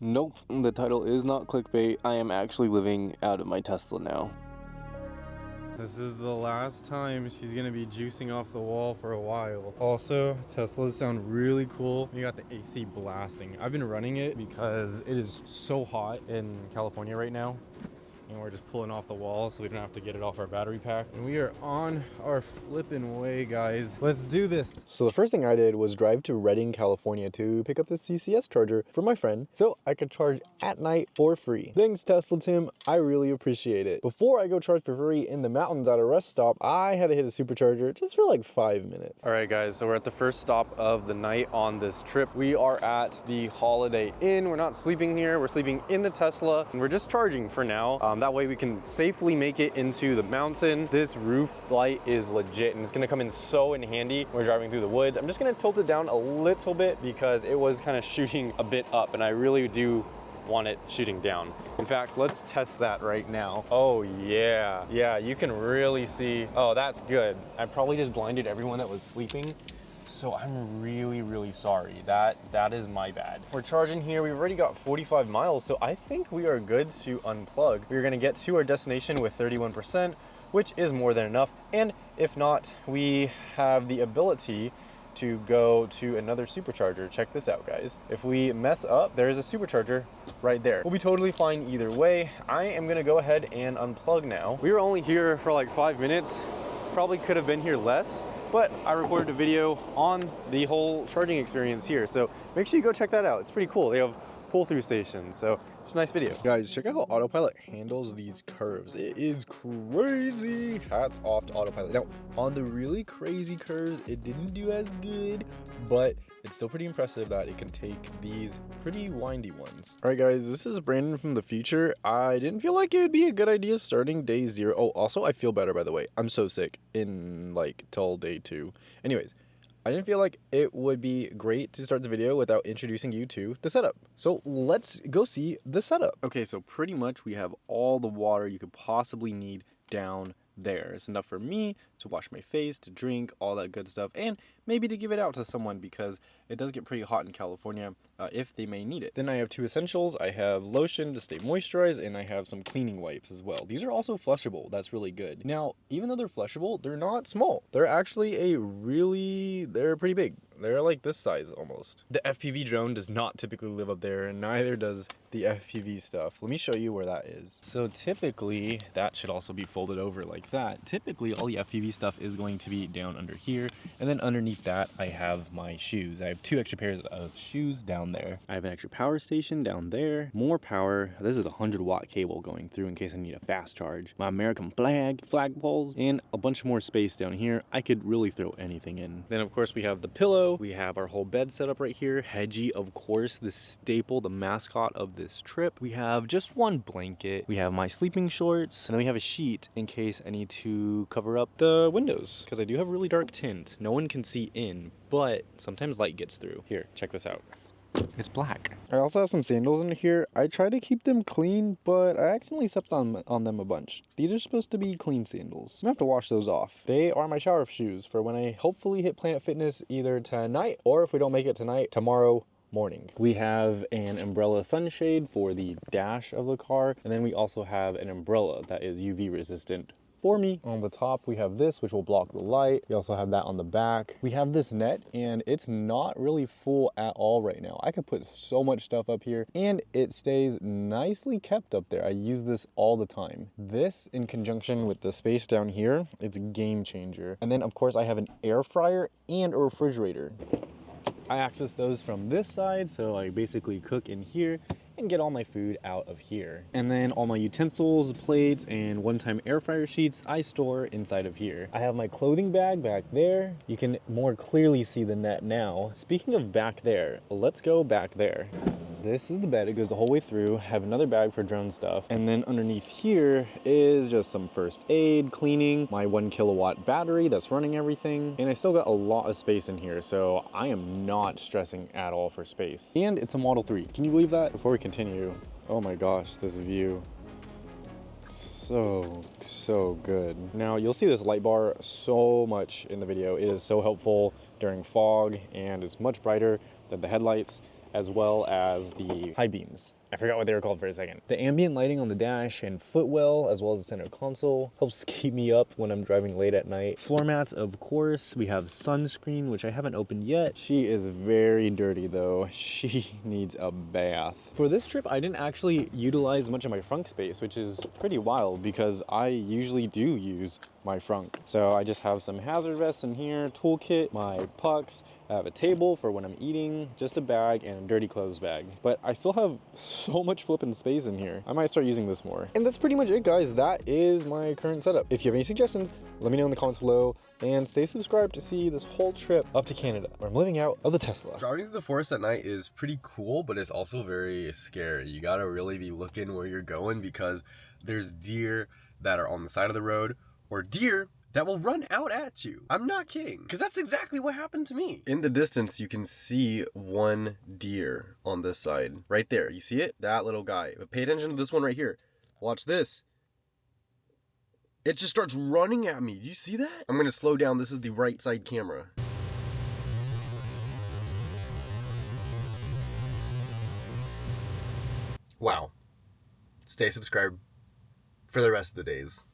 Nope, the title is not clickbait. I am actually living out of my Tesla now. This is the last time she's gonna be juicing off the wall for a while. Also, Teslas sound really cool. We got the AC blasting. I've been running it because it is so hot in California right now. And we're just pulling off the wall so we don't have to get it off our battery pack. And we are on our flipping way, guys. Let's do this. So the first thing I did was drive to Redding, California to pick up the CCS charger for my friend so I could charge at night for free. Thanks, Tesla Tim. I really appreciate it. Before I go charge for free in the mountains at a rest stop, I had to hit a supercharger just for like 5 minutes. All right, guys, so we're at the first stop of the night on this trip. We are at the Holiday Inn. We're not sleeping here. We're sleeping in the Tesla, and we're just charging for now. That way we can safely make it into the mountain. This roof light is legit, and it's gonna come in so in handy when we're driving through the woods. I'm just gonna tilt it down a little bit because it was kind of shooting a bit up, and I really do want it shooting down. In fact, let's test that right now. Oh yeah, yeah, you can really see. Oh, that's good. I probably just blinded everyone that was sleeping. So I'm really sorry. That is my bad. We're charging here. We've already got 45 miles, so I think we are good to unplug. We're gonna get to our destination with 31%, which is more than enough. And if not, we have the ability to go to another supercharger. Check this out, guys. If we mess up, there is a supercharger right there. We'll be totally fine either way. I am gonna go ahead and unplug now. We were only here for like 5 minutes. Probably could have been here less, but I recorded a video on the whole charging experience here. So make sure you go check that out. It's pretty cool. They have pull-through stations, so it's a nice video. Guys, check out how autopilot handles these curves. It is crazy. Hats off to autopilot. Now, on the really crazy curves, it didn't do as good, but it's still pretty impressive that it can take these pretty windy ones. All right, guys, this is Brandon from the future. I didn't feel like it would be a good idea starting day 0. Oh, also, I feel better, by the way. I'm so sick in like till day 2. Anyways, I didn't feel like it would be great to start the video without introducing you to the setup. So let's go see the setup. Okay, so pretty much we have all the water you could possibly need down there. It's enough for me to wash my face, to drink, all that good stuff, and maybe to give it out to someone because it does get pretty hot in California if they may need it. Then I have 2 essentials. I have lotion to stay moisturized, and I have some cleaning wipes as well. These are also flushable. That's really good. Now, even though they're flushable, they're not small. They're actually they're pretty big. They're like this size almost. The FPV drone does not typically live up there, and neither does the FPV stuff. Let me show you where that is. So typically, that should also be folded over like that. Typically, all the FPV stuff is going to be down under here, and then underneath that, I have my shoes. I have 2 extra pairs of shoes down there. I have an extra power station down there. More power. This is a 100-watt cable going through in case I need a fast charge. My American flagpoles, and a bunch more space down here. I could really throw anything in. Then, of course, we have the pillow. We have our whole bed set up right here. Hedgie, of course, the staple, the mascot of this trip. We have just 1 blanket. We have my sleeping shorts, and then we have a sheet in case I need to cover up the windows because I do have really dark tint. No one can see in, but sometimes light gets through. Here, check this out. It's black. I also have some sandals in here. I try to keep them clean, but I accidentally stepped on them a bunch. These are supposed to be clean sandals. I'm gonna have to wash those off. They are my shower shoes for when I hopefully hit Planet Fitness either tonight, or if we don't make it tonight, tomorrow morning. We have an umbrella sunshade for the dash of the car, and then we also have an umbrella that is UV resistant for me. On the top, we have this, which will block the light. We also have that on the back. We have this net, and it's not really full at all right now. I could put so much stuff up here, and it stays nicely kept up there. I use this all the time. This, in conjunction with the space down here, it's a game changer. And then, of course, I have an air fryer and a refrigerator. I access those from this side, so I basically cook in here and get all my food out of here. And then all my utensils, plates, and one-time air fryer sheets I store inside of here. I have my clothing bag back there. You can more clearly see the net now. Speaking of back there, let's go back there. This is the bed. It goes the whole way through. I have another bag for drone stuff. And then underneath here is just some first aid, cleaning, my 1 kilowatt battery that's running everything. And I still got a lot of space in here, so I am not stressing at all for space. And it's a Model 3. Can you believe that? Before we continue, oh my gosh, this view. So good. Now you'll see this light bar so much in the video. It is so helpful during fog, and it's much brighter than the headlights. as well as the high beams. I forgot what they were called for a second. The ambient lighting on the dash and footwell, as well as the center console, helps keep me up when I'm driving late at night. Floor mats, of course. We have sunscreen, which I haven't opened yet. She is very dirty though. She needs a bath. For this trip, I didn't actually utilize much of my frunk space, which is pretty wild because I usually do use my frunk. So I just have some hazard vests in here, toolkit, my pucks, I have a table for when I'm eating, just a bag, and a dirty clothes bag. But I still have so much flipping space in here. I might start using this more. And that's pretty much it, guys. That is my current setup. If you have any suggestions, let me know in the comments below, and stay subscribed to see this whole trip up to Canada, where I'm living out of the Tesla. Driving through the forest at night is pretty cool, but it's also very scary. You gotta really be looking where you're going because there's deer that are on the side of the road, or deer that will run out at you. I'm not kidding, because that's exactly what happened to me. In the distance, you can see one deer on this side. Right there, you see it? That little guy. But pay attention to this one right here. Watch this. It just starts running at me. Do you see that? I'm gonna slow down. This is the right side camera. Wow. Stay subscribed for the rest of the days.